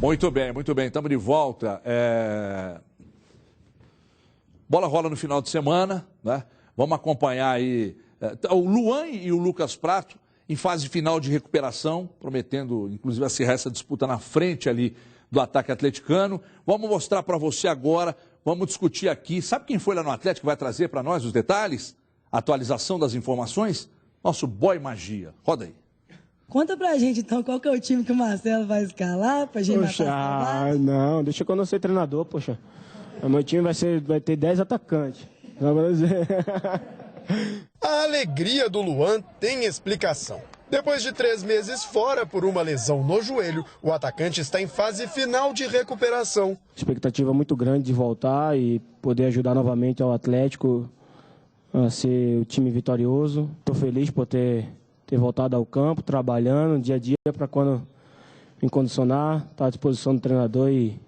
Muito bem, estamos de volta. Bola rola no final de semana, né? Vamos acompanhar aí o Luan e o Lucas Prato em fase final de recuperação, prometendo inclusive acirrar essa disputa na frente ali do ataque atleticano. Vamos mostrar para você agora, vamos discutir aqui. Sabe quem foi lá no Atlético que vai trazer para nós os detalhes? A atualização das informações? Nosso boy magia. Roda aí. Conta pra gente, então, qual que é o time que o Marcelo vai escalar pra gente matar não, deixa quando eu ser treinador, poxa. O meu time vai ter 10 atacantes. A alegria do Luan tem explicação. Depois de 3 meses fora por uma lesão no joelho, o atacante está em fase final de recuperação. Expectativa muito grande de voltar e poder ajudar novamente ao Atlético a ser o time vitorioso. Estou feliz por ter voltado ao campo, trabalhando dia a dia para quando me condicionar, estar à disposição do treinador e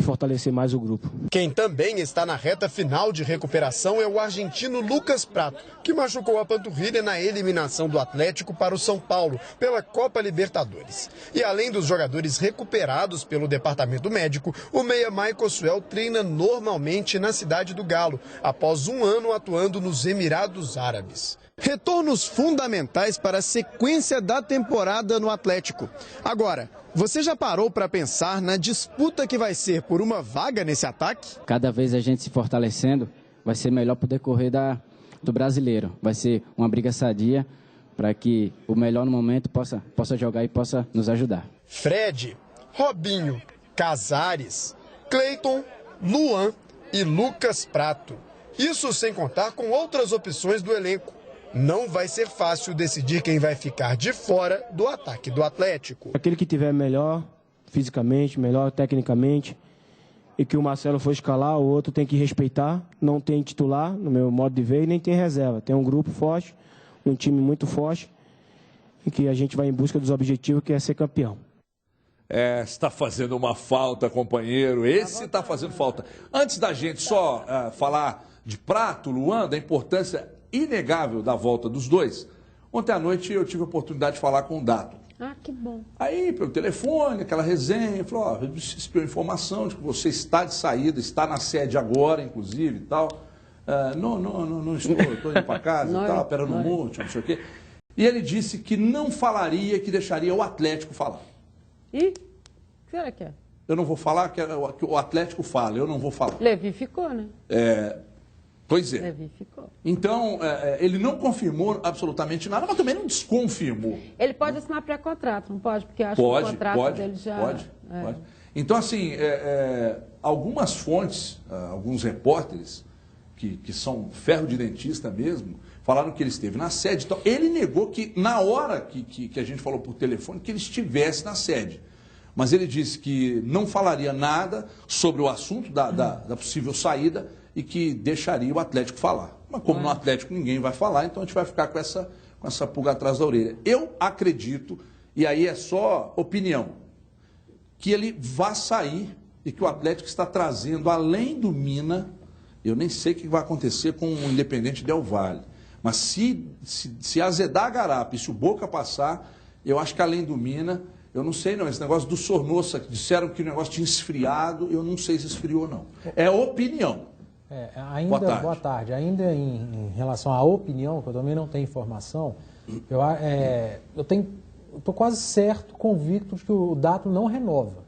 fortalecer mais o grupo. Quem também está na reta final de recuperação é o argentino Lucas Prato, que machucou a panturrilha na eliminação do Atlético para o São Paulo, pela Copa Libertadores. E além dos jogadores recuperados pelo departamento médico, o meia Michael Suel treina normalmente na cidade do Galo, após um ano atuando nos Emirados Árabes. Retornos fundamentais para a sequência da temporada no Atlético. Agora, você já parou para pensar na disputa que vai ser por uma vaga nesse ataque? Cada vez a gente se fortalecendo, vai ser melhor para o decorrer do brasileiro. Vai ser uma briga sadia para que o melhor no momento possa jogar e possa nos ajudar. Fred, Robinho, Casares, Cleiton, Luan e Lucas Prato. Isso sem contar com outras opções do elenco. Não vai ser fácil decidir quem vai ficar de fora do ataque do Atlético. Aquele que tiver melhor fisicamente, melhor tecnicamente, e que o Marcelo for escalar, o outro tem que respeitar. Não tem titular, no meu modo de ver, e nem tem reserva. Tem um grupo forte, um time muito forte, e que a gente vai em busca dos objetivos, que é ser campeão. Está fazendo uma falta, companheiro. Esse está fazendo falta. Antes da gente só falar de Prato, Luan, da importância inegável da volta dos dois, ontem à noite eu tive a oportunidade de falar com o Dato. Ah, que bom. Aí, pelo telefone, aquela resenha, falou, eu recebi a informação de que você está de saída, está na sede agora, inclusive, e tal. Não estou indo para casa e tal, esperando um monte, não sei o quê. E ele disse que não falaria, que deixaria o Atlético falar. E? O que será que é? Eu não vou falar, que o Atlético fala, eu não vou falar. Levi ficou, né? Pois é. Levi ficou. Então, ele não confirmou absolutamente nada, mas também não desconfirmou. Ele pode assinar pré-contrato, não pode? Porque eu acho que o contrato dele já... Pode. Então, assim, algumas fontes, alguns repórteres, que são ferro de dentista mesmo, falaram que ele esteve na sede. Então, ele negou que, na hora que a gente falou por telefone, que ele estivesse na sede. Mas ele disse que não falaria nada sobre o assunto da possível saída e que deixaria o Atlético falar. Mas como no Atlético ninguém vai falar, então a gente vai ficar com essa pulga atrás da orelha. Eu acredito, e aí é só opinião, que ele vá sair e que o Atlético está trazendo, além do Mina, eu nem sei o que vai acontecer com o Independente Del Valle, mas se azedar a garapa e se o Boca passar, eu acho que além do Mina, eu não sei não, esse negócio do Sornosa, que disseram que o negócio tinha esfriado, eu não sei se esfriou ou não. É opinião. Boa tarde. Ainda em relação à opinião, que eu também não tenho informação, eu estou quase certo, convicto de que o Dato não renova.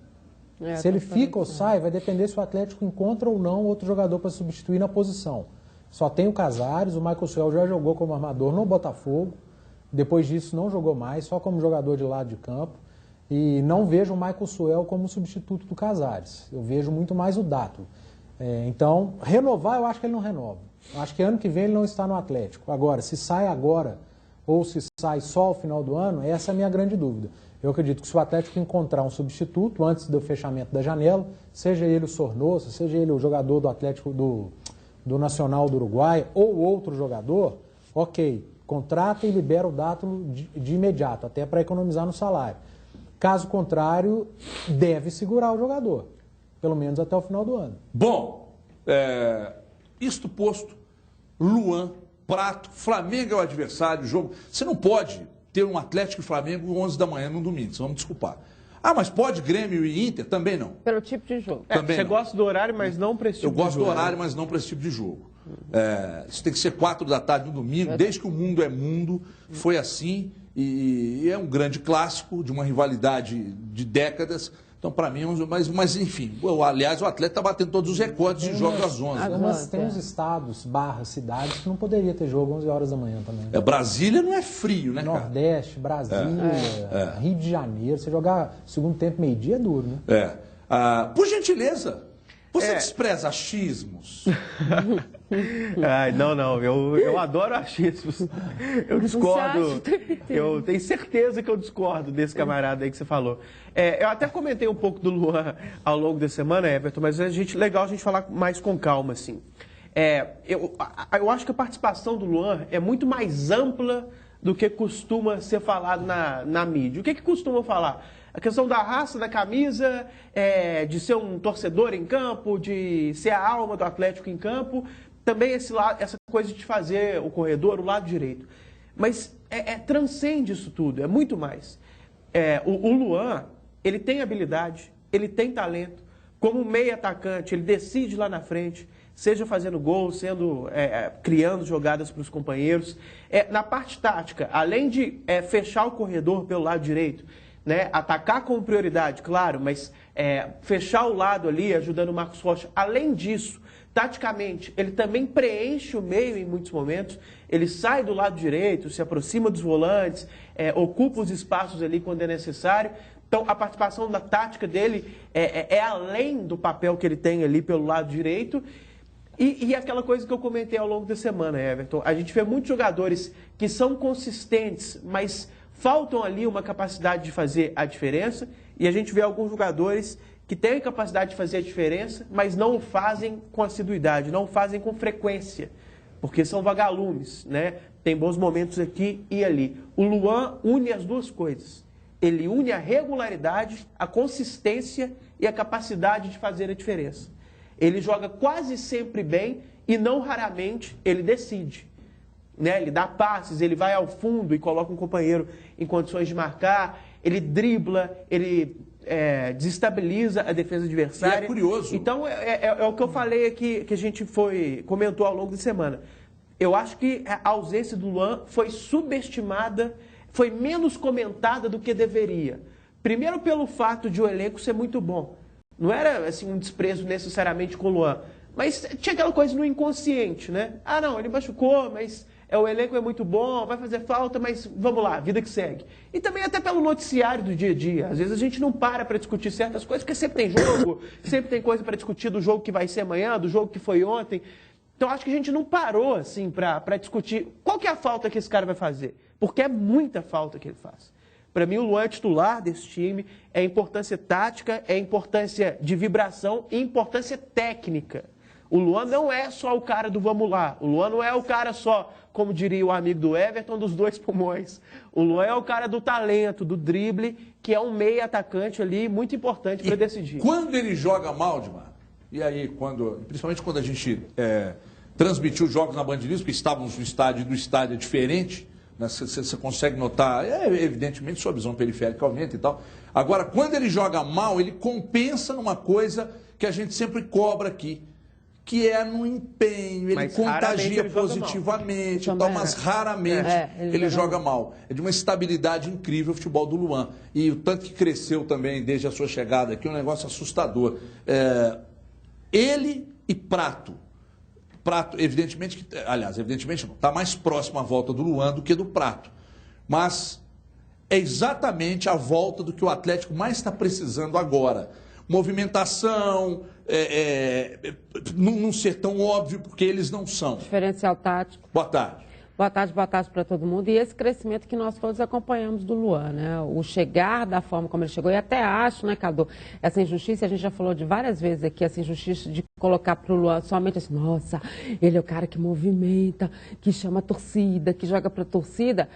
Se ele fica ou sai, vai depender se o Atlético encontra ou não outro jogador para substituir na posição. Só tem o Casares, o Michael Suel já jogou como armador no Botafogo, depois disso não jogou mais, só como jogador de lado de campo. E não vejo o Michael Suel como substituto do Casares. Eu vejo muito mais o Dato. Então, renovar, eu acho que ele não renova. Eu acho que ano que vem ele não está no Atlético. Agora, se sai agora ou se sai só ao final do ano, essa é a minha grande dúvida. Eu acredito que se o Atlético encontrar um substituto antes do fechamento da janela, seja ele o Sornosa, seja ele o jogador do Atlético do Nacional do Uruguai ou outro jogador, ok, contrata e libera o Dato de imediato, até para economizar no salário. Caso contrário, deve segurar o jogador, pelo menos até o final do ano. Bom, isto posto, Luan, Prato, Flamengo é o adversário, o jogo. Você não pode ter um Atlético e Flamengo 11 da manhã no domingo, vocês vão me desculpar. Ah, mas pode Grêmio e Inter? Também não. Pelo tipo de jogo. Também você não. gosta do horário, mas não para esse tipo de jogo. Eu gosto do horário, mas não para esse tipo de jogo. Isso tem que ser 4 da tarde no domingo. Desde que o mundo é mundo, foi assim. E é um grande clássico de uma rivalidade de décadas. Então, para mim, mas enfim, aliás, o Atlético está batendo todos os recordes de jogos às 11. Tem uns estados, cidades, que não poderia ter jogo 11 horas da manhã também. Né? Brasília não é frio, né, cara? Nordeste, Brasília, Rio de Janeiro. Você jogar segundo tempo, meio-dia é duro, né? Por gentileza, você despreza achismos? Ai, não, eu adoro achismos. Eu discordo. Eu tenho certeza que eu discordo desse camarada aí que você falou. Eu até comentei um pouco do Luan ao longo da semana, Everton, mas legal a gente falar mais com calma, assim. Eu acho que a participação do Luan é muito mais ampla do que costuma ser falado na mídia. O que costuma falar? A questão da raça, da camisa, de ser um torcedor em campo, de ser a alma do Atlético em campo, também essa coisa de fazer o corredor, o lado direito. Mas transcende isso tudo, é muito mais. O Luan, ele tem habilidade, ele tem talento. Como meio atacante, ele decide lá na frente, seja fazendo gol, criando jogadas para os companheiros. Na parte tática, além de fechar o corredor pelo lado direito, né, atacar com prioridade, claro, mas fechar o lado ali, ajudando o Marcos Rocha. Além disso, taticamente, ele também preenche o meio em muitos momentos. Ele sai do lado direito, se aproxima dos volantes, ocupa os espaços ali quando é necessário. Então, a participação da tática dele é além do papel que ele tem ali pelo lado direito. E aquela coisa que eu comentei ao longo da semana, Everton, a gente vê muitos jogadores que são consistentes, mas faltam ali uma capacidade de fazer a diferença, e a gente vê alguns jogadores que têm capacidade de fazer a diferença, mas não o fazem com assiduidade, não o fazem com frequência, porque são vagalumes, né? Tem bons momentos aqui e ali. O Luan une as duas coisas. Ele une a regularidade, a consistência e a capacidade de fazer a diferença. Ele joga quase sempre bem e não raramente ele decide. Né? Ele dá passes, ele vai ao fundo e coloca um companheiro em condições de marcar, ele dribla, ele desestabiliza a defesa adversária. E é curioso. Então, é o que eu falei aqui, que a gente comentou ao longo da semana. Eu acho que a ausência do Luan foi subestimada, foi menos comentada do que deveria. Primeiro pelo fato de o elenco ser muito bom. Não era assim, um desprezo necessariamente com o Luan, mas tinha aquela coisa no inconsciente, né? Ah, não, ele machucou, mas o elenco é muito bom, vai fazer falta, mas vamos lá, vida que segue. E também até pelo noticiário do dia a dia. Às vezes a gente não para discutir certas coisas, porque sempre tem jogo, sempre tem coisa para discutir do jogo que vai ser amanhã, do jogo que foi ontem. Então acho que a gente não parou assim para discutir qual que é a falta que esse cara vai fazer, porque é muita falta que ele faz. Para mim, o Luan é titular desse time, é importância tática, é importância de vibração e importância técnica. O Luan não é só o cara do vamos lá. O Luan não é o cara só, como diria o amigo do Everton, dos 2 pulmões. O Luan é o cara do talento, do drible, que é um meio atacante ali muito importante para decidir. Quando ele joga mal, Dimar, e aí, principalmente quando a gente transmitiu os jogos na Band News, porque estávamos no estádio, e do estádio é diferente, você consegue notar, evidentemente, sua visão periférica aumenta e tal. Agora, quando ele joga mal, ele compensa numa coisa que a gente sempre cobra aqui, que é no empenho, ele contagia positivamente, mas raramente ele joga mal. É de uma estabilidade incrível o futebol do Luan. E o tanto que cresceu também desde a sua chegada aqui, é um negócio assustador. Ele e Prato, evidentemente não, está mais próximo à volta do Luan do que do Prato. Mas é exatamente a volta do que o Atlético mais está precisando agora. Movimentação, não ser tão óbvio, porque eles não são. Diferencial tático. Boa tarde. Boa tarde para todo mundo. E esse crescimento que nós todos acompanhamos do Luan, né? O chegar da forma como ele chegou. E até acho, né, Cadu, essa injustiça, a gente já falou de várias vezes aqui, essa injustiça de colocar para o Luan somente assim, nossa, ele é o cara que movimenta, que chama a torcida, que joga para a torcida,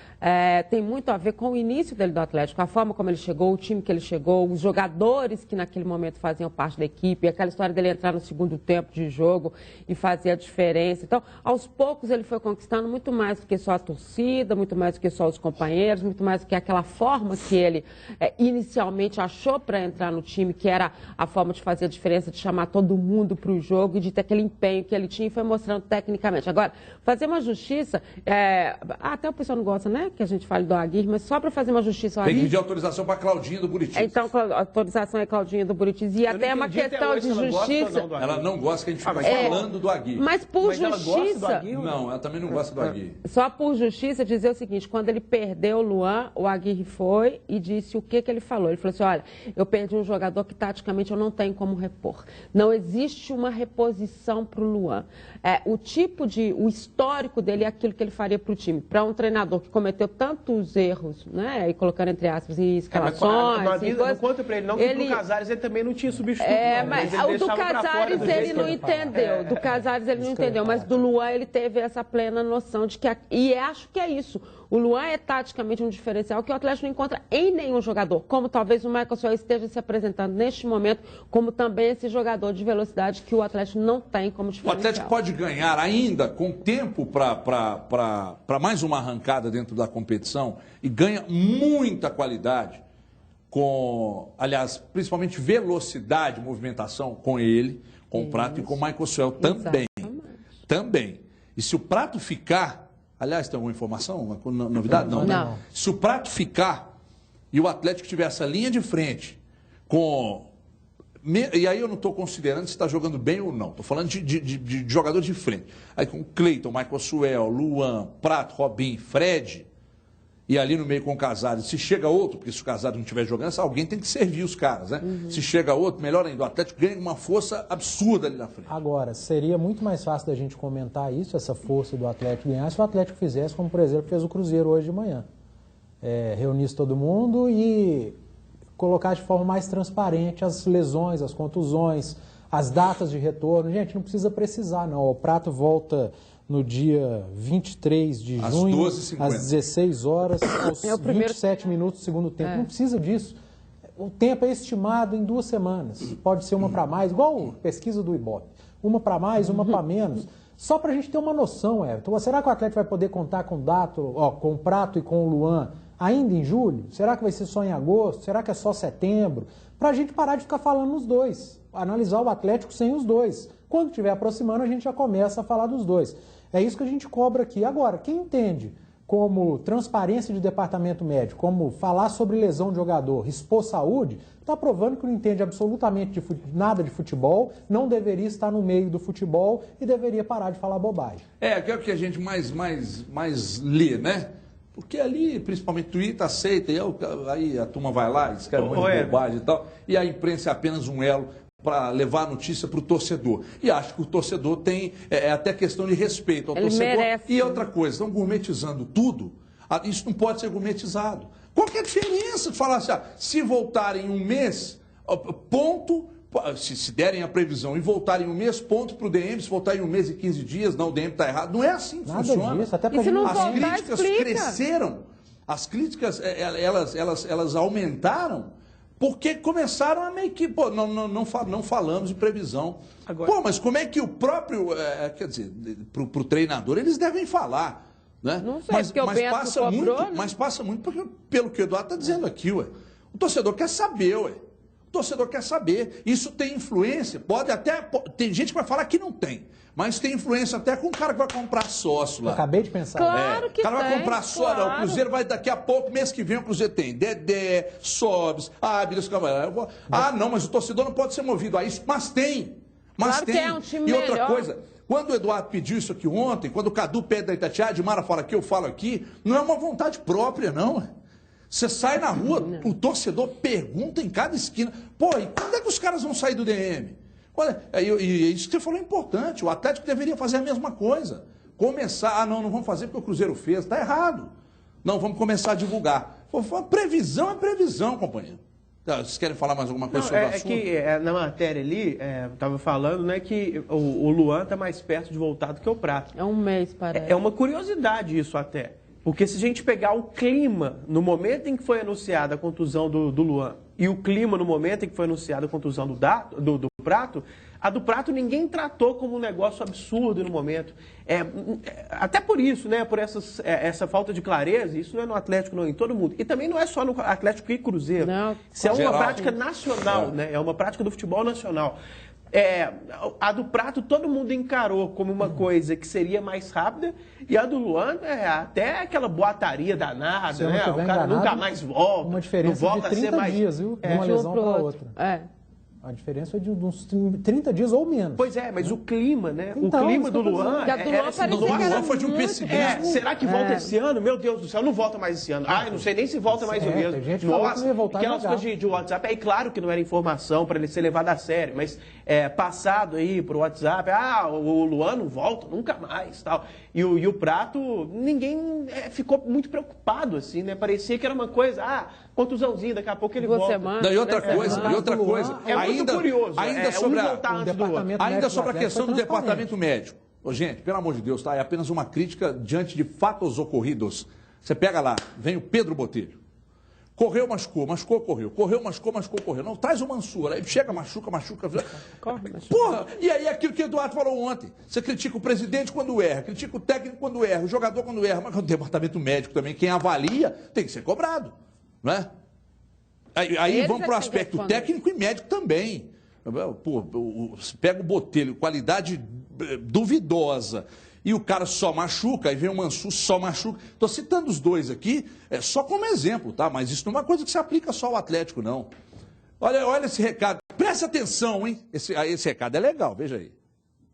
tem muito a ver com o início dele do Atlético, a forma como ele chegou, o time que ele chegou, os jogadores que naquele momento faziam parte da equipe, aquela história dele entrar no segundo tempo de jogo e fazer a diferença. Então, aos poucos ele foi conquistando muito mais do que só a torcida, muito mais do que só os companheiros, muito mais do que aquela forma que ele inicialmente achou para entrar no time, que era a forma de fazer a diferença, de chamar todo mundo para o jogo e de ter aquele empenho que ele tinha e foi mostrando tecnicamente. Agora, fazer uma justiça, até o pessoal não gosta, né, que a gente fale do Aguirre, mas só para fazer uma justiça ao Tem que Aguirre... pedir autorização para Claudinha do Buritis. Então, a autorização é Claudinha do Buritis. E até uma questão de justiça... Ela não gosta que a gente fique falando do Aguirre. Mas por justiça... Não, ela também não gosta do Aguirre. Só por justiça dizer o seguinte, quando ele perdeu o Luan, o Aguirre foi e disse o que ele falou. Ele falou assim, olha, eu perdi um jogador que taticamente eu não tenho como repor. Não existe uma reposição para o Luan. O histórico dele é aquilo que ele faria para o time. Para um treinador que cometeu tantos erros, né, e colocando entre aspas, em escalações... Não conta para ele não, que o Casares ele também não tinha substituto. Mas o do Casares ele não entendeu. Do Casares ele não entendeu, mas do Luan ele teve essa plena noção de que... E acho que é isso. O Luan é taticamente um diferencial que o Atlético não encontra em nenhum jogador. Como talvez o Michael Suel esteja se apresentando neste momento, como também esse jogador de velocidade que o Atlético não tem como diferencial. O Atlético pode ganhar ainda com tempo para mais uma arrancada dentro da competição e ganha muita qualidade com, aliás, principalmente velocidade, movimentação com ele, com o Prato e com o Michael Suel também. Também. E se o Prato ficar... Aliás, tem alguma informação, uma novidade? Não, né? Se o Prato ficar e o Atlético tiver essa linha de frente com... E aí eu não estou considerando se está jogando bem ou não. Estou falando de jogadores de frente. Aí com Cleiton, Michael Suel, Luan, Prato, Robinho, Fred... E ali no meio com o Casares, se chega outro, porque se o Casares não estiver jogando, alguém tem que servir os caras, né? Se chega outro, melhor ainda, o Atlético ganha uma força absurda ali na frente. Agora, seria muito mais fácil da gente comentar isso, essa força do Atlético ganhar, se o Atlético fizesse, como por exemplo fez o Cruzeiro hoje de manhã. Reunisse todo mundo e colocar de forma mais transparente as lesões, as contusões, as datas de retorno. Gente, não precisa precisar, não. O Prato volta... no dia 23 de junho, às 16 horas, aos 27 minutos do segundo tempo. Não precisa disso. O tempo é estimado em 2 semanas. Pode ser uma para mais, igual a pesquisa do Ibope. Uma para mais, uma para menos. Só para a gente ter uma noção, Everton. Será que o Atlético vai poder contar com o Prato e com o Luan ainda em julho? Será que vai ser só em agosto? Será que é só setembro? Para a gente parar de ficar falando nos dois. Analisar o Atlético sem os dois. Quando estiver aproximando, a gente já começa a falar dos dois. É isso que a gente cobra aqui. Agora, quem entende como transparência de departamento médico, como falar sobre lesão de jogador, expor saúde, está provando que não entende absolutamente nada de futebol, não deveria estar no meio do futebol e deveria parar de falar bobagem. Que é o que a gente mais lê, né? Porque ali, principalmente, Twitter aceita, e aí a turma vai lá, escreve um monte de bobagem e tal, e a imprensa é apenas um elo para levar a notícia para o torcedor. E acho que o torcedor tem até questão de respeito ao torcedor. Merece. E outra coisa, estão gourmetizando tudo, isso não pode ser gourmetizado. Qual que é a diferença de falar assim, se voltarem um mês, ponto, se derem a previsão e voltarem um mês, ponto para o DM, se voltarem um mês e 15 dias, não, o DM está errado. Não é assim que funciona. Disso, até pra e se não As voltar, críticas explica. cresceram, as críticas, elas aumentaram, porque começaram a meio que, não falamos de previsão. Agora, mas como é que o próprio, quer dizer, para o treinador, eles devem falar, né? Não sei, porque o Bento passa cobrou, muito, né? Mas passa muito pelo que o Eduardo está dizendo aqui, ué. O torcedor quer saber, ué. O torcedor quer saber. Isso tem influência, tem gente que vai falar que não tem, mas tem influência até com o cara que vai comprar sócio lá. Eu acabei de pensar. Claro que o cara tem, vai comprar sócio, claro. O Cruzeiro vai daqui a pouco, mês que vem o Cruzeiro tem Dedé, Sobis, Ábidas, Cavalheiro. Não, mas o torcedor não pode ser movido a isso, mas tem. Mas claro tem. Que é um time e outra melhor. coisa, quando o Eduardo pediu isso aqui ontem, quando o Cadu pede da Itatiaia, de Mara fala aqui, eu falo aqui, não é uma vontade própria, não. Você sai na rua, o torcedor pergunta em cada esquina, e quando é que os caras vão sair do DM? E isso que você falou é importante, o Atlético deveria fazer a mesma coisa. Começar, não vamos fazer porque o Cruzeiro fez, está errado. Não, vamos começar a divulgar. Previsão é previsão, companheiro. Vocês querem falar mais alguma coisa sobre o assunto? Que na matéria ali, estava falando, né, que o Luan está mais perto de voltar do que o Prato. É um mês, parece. É uma curiosidade isso até. Porque se a gente pegar o clima no momento em que foi anunciada a contusão do Luan e o clima no momento em que foi anunciada a contusão do Prato, a do Prato ninguém tratou como um negócio absurdo no momento. Até por isso, né, por essa falta de clareza, isso não é no Atlético, não, em todo mundo. E também não é só no Atlético e Cruzeiro. Não, isso é uma geral, prática nacional, né? É uma prática do futebol nacional. A do Prato todo mundo encarou como uma coisa que seria mais rápida, e a do Luan até aquela boataria danada, né? O cara nunca mais volta. Uma diferença não volta de 30 a ser mais... dias, viu? De uma lesão para outra. A diferença é de uns 30 dias ou menos. Pois é, mas o clima, né? Então, o clima do Luan... O Luan foi de um pessimismo. Será que volta esse ano? Meu Deus do céu, não volta mais esse ano. Eu não sei nem se volta mais o mesmo. Tem gente Nossa, que ia voltar aquelas coisas de WhatsApp. Claro que não era informação para ele ser levado a sério, mas passado aí pro WhatsApp, o Luan não volta nunca mais, tal. E o Prato, ninguém ficou muito preocupado, assim, né? Parecia que era uma coisa, contusãozinha, daqui a pouco ele volta. Não, e outra coisa, muito curioso. Ainda sobre a questão do departamento médico. Gente, pelo amor de Deus, tá? É apenas uma crítica diante de fatos ocorridos. Você pega lá, vem o Pedro Botelho. Correu, machucou, correu. Correu, machucou, correu. Não, traz o Mansur. Aí chega, machuca. Porra! E aí aquilo que o Eduardo falou ontem. Você critica o presidente quando erra, critica o técnico quando erra, o jogador quando erra, mas o departamento médico também, quem avalia, tem que ser cobrado. Não é? Aí vamos para o aspecto técnico e médico também. Pega o Botelho, qualidade duvidosa, e o cara só machuca, aí vem o Mansur, só machuca. Estou citando os dois aqui só como exemplo, tá? Mas isso não é uma coisa que se aplica só ao Atlético, não. Olha esse recado, presta atenção, hein? Esse recado é legal, veja aí.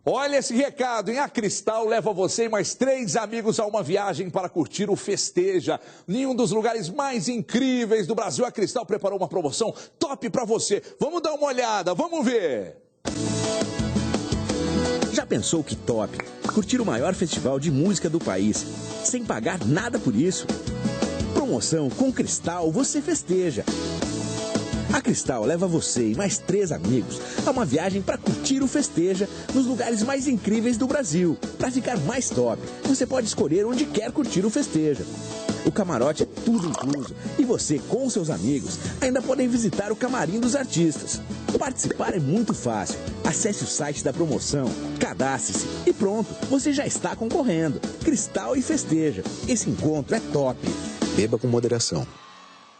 Olha esse recado, hein? A Cristal leva você e mais 3 amigos a uma viagem para curtir o Festeja. Em um dos lugares mais incríveis do Brasil, a Cristal preparou uma promoção top para você. Vamos dar uma olhada, vamos ver. Já pensou que top? Curtir o maior festival de música do país, sem pagar nada por isso. Promoção com Cristal, você festeja. A Cristal leva você e mais 3 amigos a uma viagem para curtir o Festeja nos lugares mais incríveis do Brasil. Para ficar mais top, você pode escolher onde quer curtir o Festeja. O camarote é tudo incluso e você, com seus amigos, ainda podem visitar o camarim dos artistas. Participar é muito fácil. Acesse o site da promoção, cadastre-se e pronto, você já está concorrendo. Cristal e Festeja. Esse encontro é top. Beba com moderação.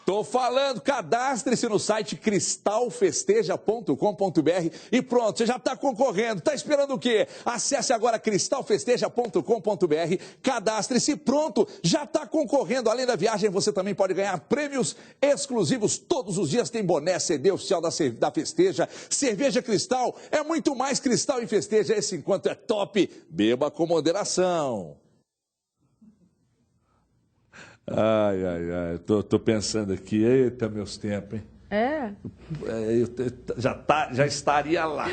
Tô falando, cadastre-se no site cristalfesteja.com.br e pronto, você já está concorrendo. Tá esperando o quê? Acesse agora cristalfesteja.com.br, cadastre-se, pronto, já está concorrendo. Além da viagem, você também pode ganhar prêmios exclusivos. Todos os dias tem boné, CD oficial da Festeja, cerveja Cristal, é muito mais Cristal e Festeja. Esse encontro é top. Beba com moderação. Tô pensando aqui, eita, meus tempos, hein? Já estaria lá.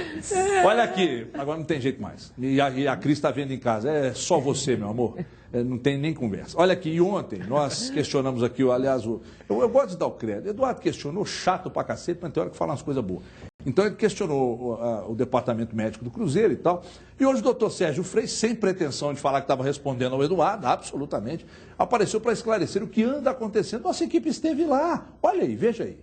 Olha aqui, agora não tem jeito mais. E a Cris está vendo em casa, é só você, meu amor. Não tem nem conversa. Olha aqui, e ontem nós questionamos aqui, aliás, eu gosto de dar o crédito. Eduardo questionou, chato pra cacete, mas tem hora que fala umas coisas boas. Então ele questionou o departamento médico do Cruzeiro e tal. E hoje o doutor Sérgio Freire, sem pretensão de falar que estava respondendo ao Eduardo, absolutamente, apareceu para esclarecer o que anda acontecendo. Nossa equipe esteve lá. Olha aí, veja aí.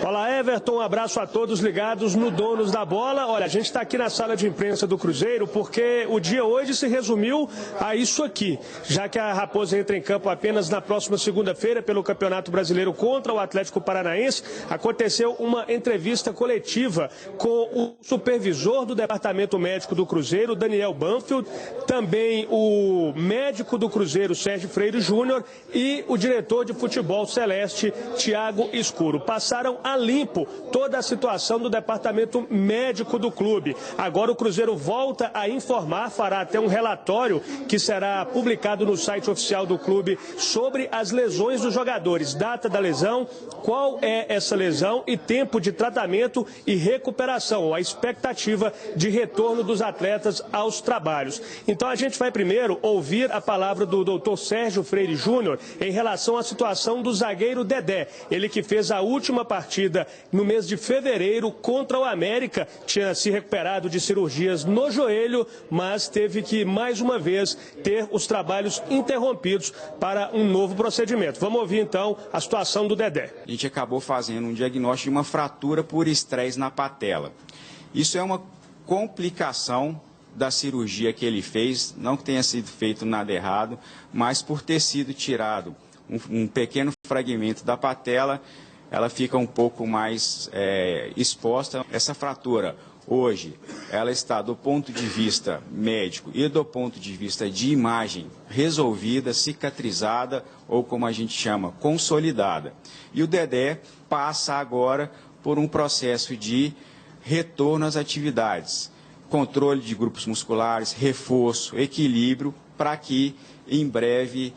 Olá, Everton, um abraço a todos ligados no Donos da Bola. Olha, a gente está aqui na sala de imprensa do Cruzeiro porque o dia hoje se resumiu a isso aqui, já que a Raposa entra em campo apenas na próxima segunda-feira pelo Campeonato Brasileiro contra o Atlético Paranaense. Aconteceu uma entrevista coletiva com o supervisor do Departamento Médico do Cruzeiro, Daniel Banfield, também o médico do Cruzeiro, Sérgio Freire Júnior, e o diretor de futebol celeste, Thiago Escuro. Passaram a a limpo toda a situação do departamento médico do clube. Agora o Cruzeiro volta a informar, fará até um relatório que será publicado no site oficial do clube sobre as lesões dos jogadores, data da lesão, qual é essa lesão e tempo de tratamento e recuperação, a expectativa de retorno dos atletas aos trabalhos. Então a gente vai primeiro ouvir a palavra do Dr. Sérgio Freire Júnior em relação à situação do zagueiro Dedé. Ele que fez a última partida no mês de fevereiro contra o América, tinha se recuperado de cirurgias no joelho, mas teve que mais uma vez ter os trabalhos interrompidos para um novo procedimento. Vamos ouvir então a situação do Dedé. A gente acabou fazendo um diagnóstico de uma fratura por estresse na patela. Isso é uma complicação da cirurgia que ele fez, não que tenha sido feito nada errado, mas por ter sido tirado um pequeno fragmento da patela, ela fica um pouco mais exposta. Essa fratura, hoje, ela está do ponto de vista médico e do ponto de vista de imagem resolvida, cicatrizada ou, como a gente chama, consolidada. E o Dedé passa agora por um processo de retorno às atividades, controle de grupos musculares, reforço, equilíbrio, para que em breve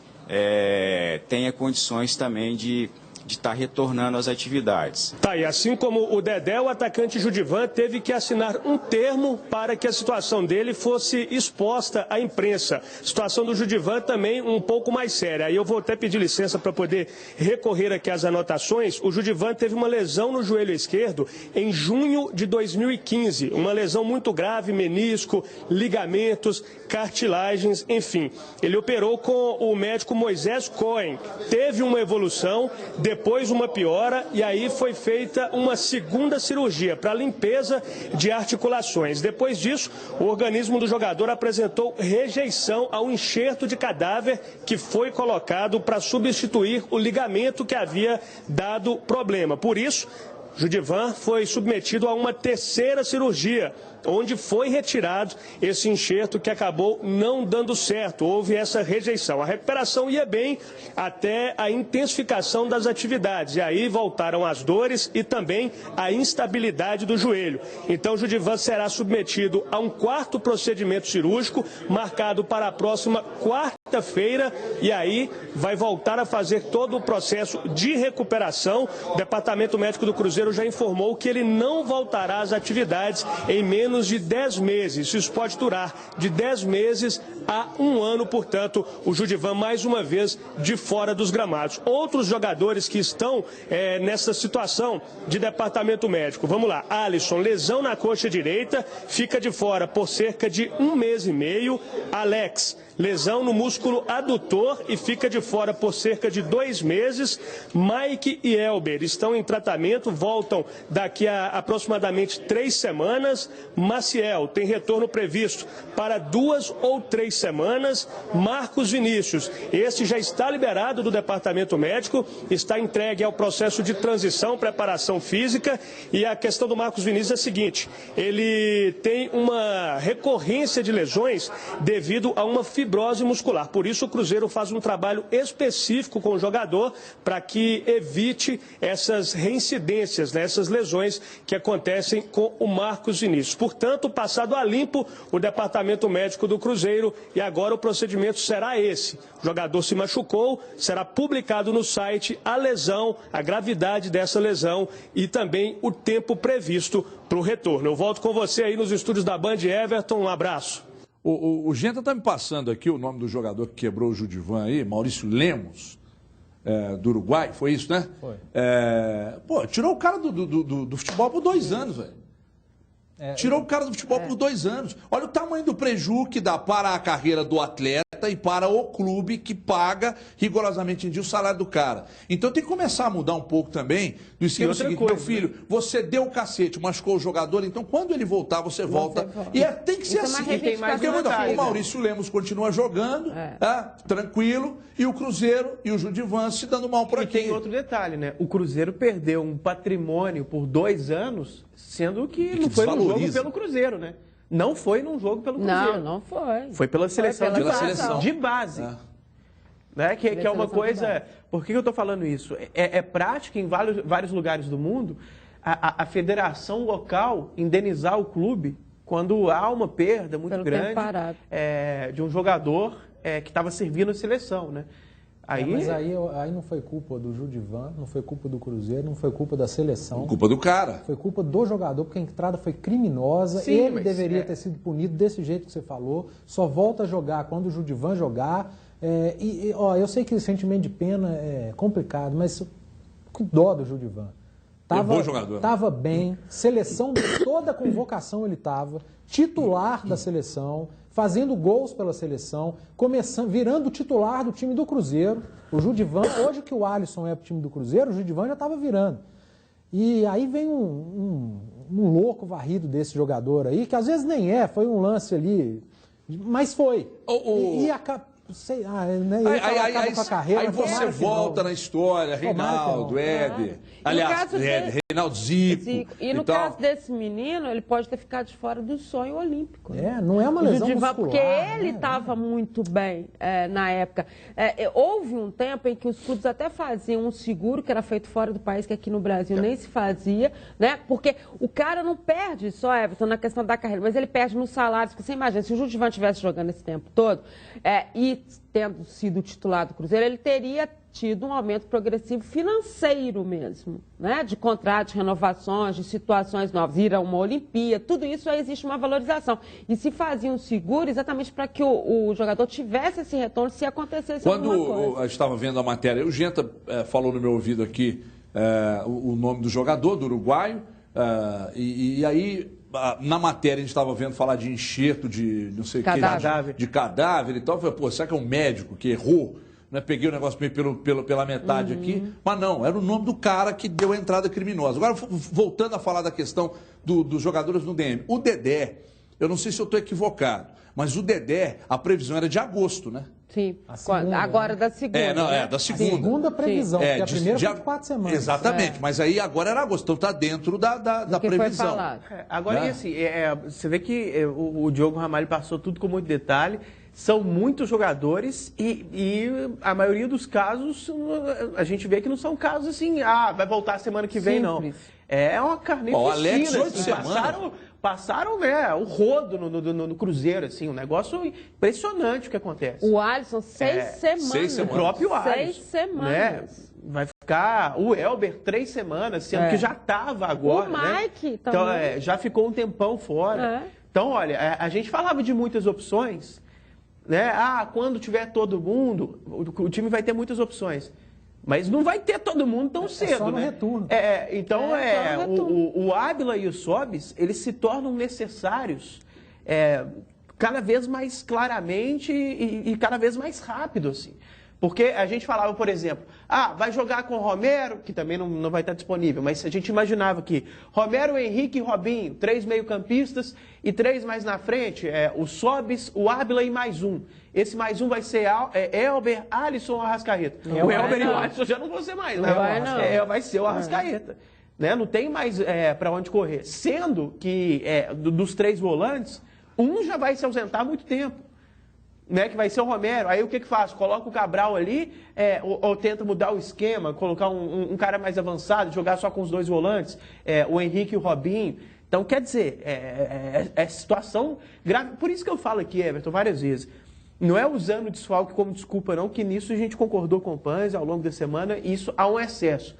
tenha condições também de estar retornando às atividades. Tá, e assim como o Dedé, o atacante Judivan teve que assinar um termo para que a situação dele fosse exposta à imprensa. A situação do Judivan também um pouco mais séria. Aí eu vou até pedir licença para poder recorrer aqui às anotações. O Judivan teve uma lesão no joelho esquerdo em junho de 2015. Uma lesão muito grave, menisco, ligamentos, cartilagens, enfim. Ele operou com o médico Moisés Cohen. Teve uma evolução, depois uma piora, e aí foi feita uma segunda cirurgia para limpeza de articulações. Depois disso, o organismo do jogador apresentou rejeição ao enxerto de cadáver que foi colocado para substituir o ligamento que havia dado problema. Por isso, Judivan foi submetido a uma terceira cirurgia, onde foi retirado esse enxerto que acabou não dando certo. Houve essa rejeição. A recuperação ia bem até a intensificação das atividades. E aí voltaram as dores e também a instabilidade do joelho. Então, o Judivan será submetido a um quarto procedimento cirúrgico, marcado para a próxima quarta-feira. E aí vai voltar a fazer todo o processo de recuperação. O Departamento Médico do Cruzeiro já informou que ele não voltará às atividades em menos de 10 meses. Isso pode durar de 10 meses a 1 ano, portanto, o Judivan mais uma vez de fora dos gramados. Outros jogadores que estão nessa situação de departamento médico. Vamos lá, Alisson, lesão na coxa direita, fica de fora por cerca de 1 mês e meio. Alex, lesão no músculo adutor e fica de fora por cerca de 2 meses. Mike e Elber estão em tratamento, voltam daqui a aproximadamente 3 semanas. Maciel tem retorno previsto para 2 ou 3 semanas. Marcos Vinícius, esse já está liberado do departamento médico, está entregue ao processo de transição, preparação física. E a questão do Marcos Vinícius é a seguinte: ele tem uma recorrência de lesões devido a uma fibrose muscular. Por isso o Cruzeiro faz um trabalho específico com o jogador para que evite essas reincidências, né, essas lesões que acontecem com o Marcos Vinícius. Portanto, passado a limpo o departamento médico do Cruzeiro, e agora o procedimento será esse. O jogador se machucou, será publicado no site a lesão, a gravidade dessa lesão e também o tempo previsto para o retorno. Eu volto com você aí nos estúdios da Band, Everton. Um abraço. O Genta está me passando aqui o nome do jogador que quebrou o Judivan aí, Maurício Lemos, do Uruguai, foi isso, né? Foi. Tirou o cara do futebol por 2 anos, velho. Tirou o cara do futebol por 2 anos. Olha o tamanho do prejuízo que dá para a carreira do atleta e para o clube que paga rigorosamente em dia o salário do cara. Então tem que começar a mudar um pouco também do esquema seguinte: meu filho, você deu o cacete, machucou o jogador, então quando ele voltar, você volta. E tem que ser assim. Porque o Maurício Lemos continua jogando, tranquilo, e o Cruzeiro e o Judivan se dando mal por aqui. E tem outro detalhe, né? O Cruzeiro perdeu um patrimônio por 2 anos, sendo que não foi num jogo pelo Cruzeiro, né? Não foi num jogo pelo Cruzeiro. Não foi. Foi pela seleção de base. Né? Que é uma coisa... Por que eu estou falando isso? É prática em vários lugares do mundo a federação local indenizar o clube quando há uma perda muito grande de um jogador que estava servindo a seleção, né? Mas aí não foi culpa do Judivan, não foi culpa do Cruzeiro, não foi culpa da seleção. Culpa do cara. Foi culpa do jogador, porque a entrada foi criminosa. Sim, ele deveria ter sido punido desse jeito que você falou. Só volta a jogar quando o Judivan jogar. Eu sei que o sentimento de pena é complicado, mas que dó do Judivan. Bom jogador. Tava bem, seleção, toda a convocação ele estava, titular da seleção, fazendo gols pela seleção, virando titular do time do Cruzeiro. O Judivan, hoje que o Alisson é pro time do Cruzeiro, o Judivan já estava virando. E aí vem um louco varrido desse jogador aí, que às vezes nem foi um lance ali, mas foi. Sei, acaba com a carreira. Aí você volta na história, Reinaldo, Éder. Aliás, Reinaldo Zico. E no caso desse menino, ele pode ter ficado de fora do sonho olímpico. Não é uma lesão muscular. Porque ele estava muito bem na época. Houve um tempo em que os clubes até faziam um seguro que era feito fora do país, que aqui no Brasil nem se fazia, né? Porque o cara não perde só, Everton, na questão da carreira, mas ele perde nos salários. Porque você imagina, se o Judivan estivesse jogando esse tempo todo e tendo sido titular do Cruzeiro, ele teria tido um aumento progressivo financeiro mesmo, né? De contratos, de renovações, de situações novas, ir a uma Olimpíada, tudo isso aí existe uma valorização. E se fazia um seguro exatamente para que o jogador tivesse esse retorno se acontecesse alguma coisa. Quando eu estava vendo a matéria, o Genta falou no meu ouvido aqui o nome do jogador, do uruguaio, e aí... Na matéria a gente estava vendo falar de enxerto, de não sei o que, de cadáver e tal. Eu falei, pô, será que é um médico que errou? Né? Peguei o negócio meio pela metade aqui. Mas não, era o nome do cara que deu a entrada criminosa. Agora, voltando a falar da questão dos jogadores no DM. O Dedé, eu não sei se eu estou equivocado, mas o Dedé, a previsão era de agosto, né? Sim, agora da segunda. Da segunda. Segunda previsão, porque a primeira foi de 4 semanas. Exatamente, mas aí agora era agosto, então está dentro da previsão. Agora, e assim, você vê que o Diogo Ramalho passou tudo com muito detalhe, são muitos jogadores e a maioria dos casos, a gente vê que não são casos assim, vai voltar semana que vem, não. É uma carnificina. Alex, 8 semanas. Passaram o rodo no Cruzeiro, assim, um negócio impressionante o que acontece. O Alisson, 6 semanas. 6 semanas. O próprio Alisson. 6 semanas. Né? Vai ficar o Elber 3 semanas, sendo que já estava agora. O Mike né? também. Então, já ficou um tempão fora. Então, olha, a gente falava de muitas opções, né? Quando tiver todo mundo, o time vai ter muitas opções. Mas não vai ter todo mundo tão cedo, só no né? retorno. Então, o Ábila e o Sobis, eles se tornam necessários cada vez mais claramente e cada vez mais rápido, assim. Porque a gente falava, por exemplo, vai jogar com o Romero, que também não vai estar disponível, mas a gente imaginava que Romero, Henrique e Robinho, 3 meio-campistas e 3 mais na frente, o Sobis, o Ábila e mais um. Esse mais um vai ser Elber, Alisson ou Arrascaeta. O Elber e o Alisson já não vão ser mais, né? Vai ser o Arrascaeta. Né? Não tem mais para onde correr. Sendo que dos 3 volantes, um já vai se ausentar há muito tempo. Né, que vai ser o Romero, aí o que faz? Coloca o Cabral ali, ou tenta mudar o esquema, colocar um cara mais avançado, jogar só com os 2 volantes, o Henrique e o Robinho. Então, quer dizer, é situação grave. Por isso que eu falo aqui, Everton, várias vezes, não é usando o desfalque como desculpa não, que nisso a gente concordou com o Panzi ao longo da semana, e isso há um excesso.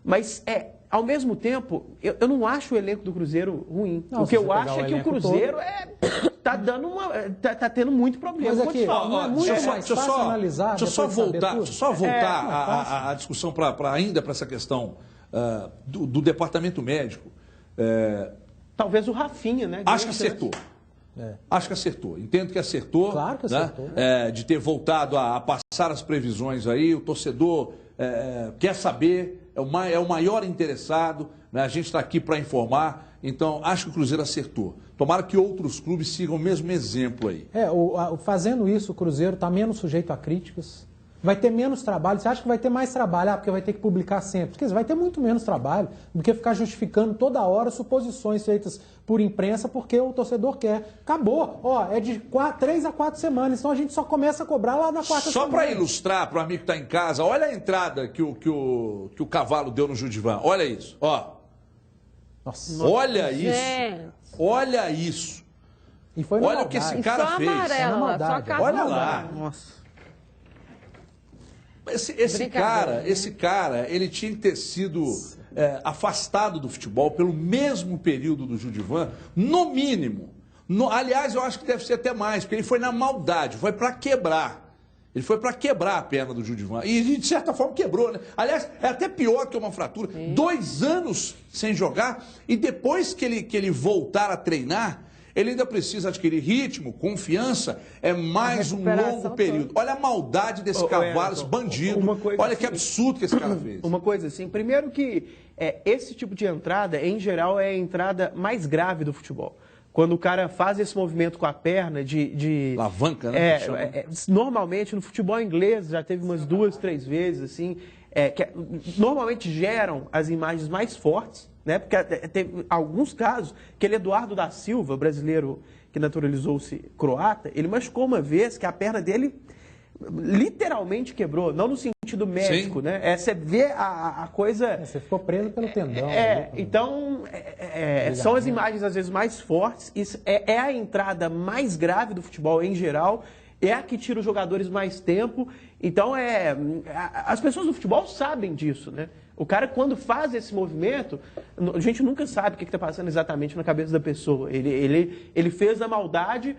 Mas, ao mesmo tempo, eu não acho o elenco do Cruzeiro ruim. O que eu acho é que o Cruzeiro tá tendo muito problema. Mas aqui, não é muito mais fácil analisar. Deixa eu só voltar a discussão ainda para essa questão do departamento médico. Talvez o Rafinha, né? Acho que acertou. Acho que acertou. Entendo que acertou. Claro que acertou. Né? De ter voltado a passar as previsões aí. O torcedor quer saber, é o maior interessado. Né? A gente está aqui para informar. Então, acho que o Cruzeiro acertou. Tomara que outros clubes sigam o mesmo exemplo aí. Fazendo isso, o Cruzeiro está menos sujeito a críticas. Vai ter menos trabalho. Você acha que vai ter mais trabalho? Ah, porque vai ter que publicar sempre. Quer dizer, vai ter muito menos trabalho do que ficar justificando toda hora suposições feitas por imprensa porque o torcedor quer. Acabou. Ó, é de 3 a 4 semanas. Então a gente só começa a cobrar lá na quarta semana. Só para ilustrar para o amigo que está em casa, olha a entrada que o Cavalo deu no Judivan. Olha isso, ó. Nossa. Olha Gente. isso. Olha isso. E foi na olha maldade. o que esse cara fez. Amarela, só olha lá. Nossa. Esse cara, ele tinha que ter sido afastado do futebol pelo mesmo período do Judivan, no mínimo. Aliás, eu acho que deve ser até mais, porque ele foi na maldade, foi para quebrar. Ele foi para quebrar a perna do Judivan. E, de certa forma, quebrou, né? Aliás, é até pior que uma fratura. 2 anos sem jogar, e depois que ele voltar a treinar, ele ainda precisa adquirir ritmo, confiança, é mais um longo período. Olha a maldade desse cavalo, esse bandido. Olha que absurdo que esse cara fez. Uma coisa assim, primeiro que esse tipo de entrada, em geral, é a entrada mais grave do futebol. Quando o cara faz esse movimento com a perna de alavanca, né? Normalmente, no futebol inglês, já teve umas 2, 3 vezes, assim, que normalmente geram as imagens mais fortes, né? Porque teve alguns casos, aquele Eduardo da Silva, brasileiro que naturalizou-se croata, ele machucou uma vez que a perna dele literalmente quebrou, não no sentido médico, Sim. né? Você vê a coisa... Você ficou preso pelo tendão. Então, são as imagens às vezes mais fortes, isso é a entrada mais grave do futebol em geral, é a que tira os jogadores mais tempo. Então, as pessoas do futebol sabem disso, né? O cara, quando faz esse movimento, a gente nunca sabe o que está passando exatamente na cabeça da pessoa. Ele fez a maldade...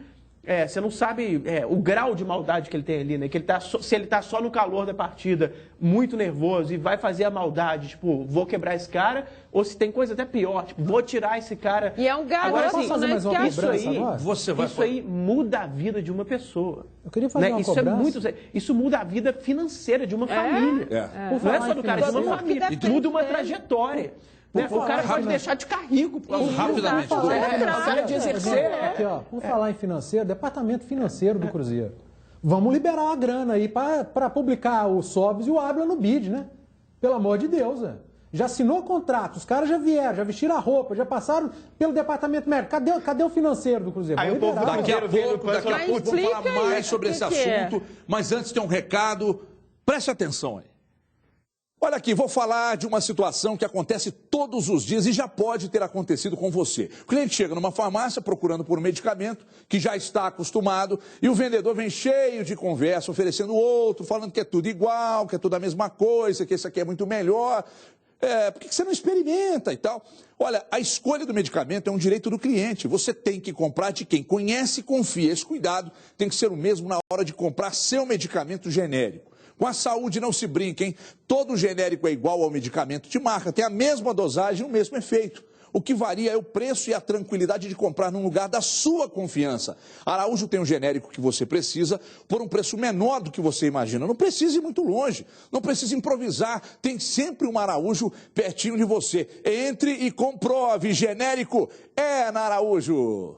você não sabe o grau de maldade que ele tem ali, né? Que se ele tá só no calor da partida, muito nervoso, e vai fazer a maldade, tipo, vou quebrar esse cara, ou se tem coisa até pior, tipo, vou tirar esse cara. E é um garoto, agora, assim, fazer mais uma cobrança agora? Isso aí muda a vida de uma pessoa. Eu queria fazer uma isso cobrança. Isso muda a vida financeira de uma família. Não é só do cara, de uma família. Muda uma trajetória. Né? O cara pode deixar de ficar rico. Rapidamente. De exercer. Aqui, ó, por falar em financeiro, departamento financeiro do Cruzeiro. Vamos liberar a grana aí para publicar o Sobs e o Ábila no BID, né? Pelo amor de Deus, né? Já assinou o contrato, os caras já vieram, já vestiram a roupa, já passaram pelo departamento médico. Cadê o financeiro do Cruzeiro? Daqui a pouco vamos falar mais sobre esse assunto, mas antes tem um recado. Preste atenção aí. Olha aqui, vou falar de uma situação que acontece todos os dias e já pode ter acontecido com você. O cliente chega numa farmácia procurando por um medicamento que já está acostumado e o vendedor vem cheio de conversa, oferecendo outro, falando que é tudo igual, que é tudo a mesma coisa, que esse aqui é muito melhor. Por que você não experimenta e tal? Olha, a escolha do medicamento é um direito do cliente. Você tem que comprar de quem conhece e confia. Esse cuidado tem que ser o mesmo na hora de comprar seu medicamento genérico. Com a saúde não se brinca, hein? Todo genérico é igual ao medicamento de marca, tem a mesma dosagem e o mesmo efeito. O que varia é o preço e a tranquilidade de comprar num lugar da sua confiança. Araújo tem um genérico que você precisa por um preço menor do que você imagina. Não precisa ir muito longe, não precisa improvisar. Tem sempre um Araújo pertinho de você. Entre e comprove. Genérico é na Araújo.